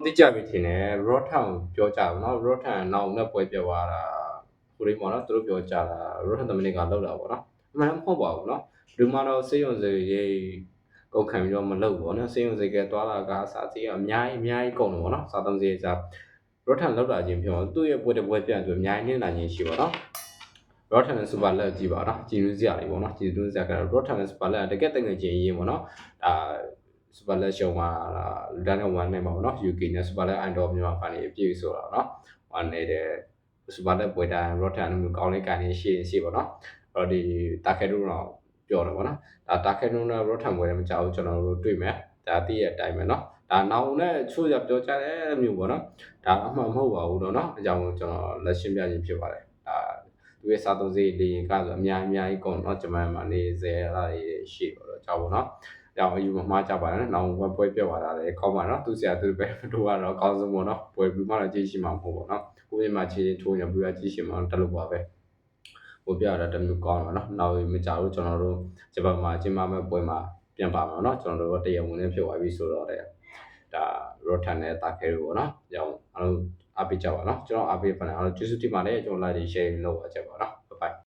တိကျပြီထင်တယ် Rotham ပြောကြတယ်နော် Rotham နောက်နဲ့ပွဲပြောသွားတာဟိုလေးပေါ့နော်သူတို့ပြောကြတာ Rotham တမနစ်ကလောက်တာပေါ့နော်အမှန်မဟုတ်ပါဘူးနော်ဒီမှာတော့စေးရုံစေးရေးကုန်ခံပြီးတော့မလုပ်ဘူးပေါ့နော်စေးရုံစေးကသွားတာကစားစီအများကြီးကုန်တယ်ပေါ့နော်စားသုံးစေးစား Rotham လောက်တာချင်းပြောသူ့ရဲ့ပွဲတစ်ပွဲပြန်သူအများကြီးနင်းလာချင်းရှိပါတော့ Rotham နဲ့ Super လက်ကြည့်ပါတော့ကြည်နူးစရာလေးပေါ့နော်ကြည်နူးစရာကတော့ Rotham နဲ့ Super လက်တကယ်တငယ်ချင်းရေးပေါ့နော်Super လက်ရှုံမှာလူတိုင်းနဲ့1နဲ့ပါပေါ့နော် UK နဲ့ Super လက် Idol မြန်မာဖန်နေပြည့်ဆိုတာနော်1နေတဲ့ Super လက်ပွဲတိုင်း Rotham မျိုးကောင်းလေးကန်နေရှိပေါ့နော်အဲ့ဒီတာခဲတို့တော့ပြောတယ်ပေါ့နော်ဒါတာခဲတို့နဲ့ Rotham ပွဲလည်းမကြောက်ကျွန်တော်တို့တွေ့မယ်ဒါတည့်ရဲ့အတိုင်းပဲနော်ဒါနောင်နဲ့ချို့ရပြောကြတယ်မျိုးပေါ့နော်ဒါအမှန်မဟုတ်ပါဘူးတော့နော်အကြောင်းကျွန်တော်လက်ရှင်းပြခြင်းဖြစ်ပါတယ်ဒါသူရဲ့စားသုံးစေးလေးကဆိုအများကြီးကုန်တော့ကျွန်မမှာနေစေလာရှိတော့ကြောက်ပေါ့နော်ကြောင်အယူမမှားကြပါနဲ့နောင်ပွဲပြတ်သွားတာလေကောင်းပါနော်သူဆရာသူပဲတို့ကတော့အကောင်းဆုံးပေါ့နော်ပွဲပြီးမှတော့ကြည့်ရှိမှာမဟုတ်ပေါ့နော်ကိုယ်မှာခြေထိုးရပြီးတော့ကြည့်ရှိမှာတက်လို့ပါပဲကိုပြရတာတမျိုးကောင်းပါနော်နောက်မကြဘူးကျွန်တော်တို့ဂျပန်မှာကျင်းပမဲ့ပွဲမှာပြန်ပါမှာနော်ကျွန်တော်တို့တရားဝင်နဲ့ဖြစ်သွားပြီဆိုတော့တဲ့ဒါ Rotham နဲ့တာခဲလို့ပေါ့နော်ကြောင်အားလုံးအားပေးကြပါနော်ကျွန်တော်အားပေးဖန်အားလုံးကျေးဇူးတင်ပါတယ်ကျွန်တော် like share လုပ်ပါကြပါနော်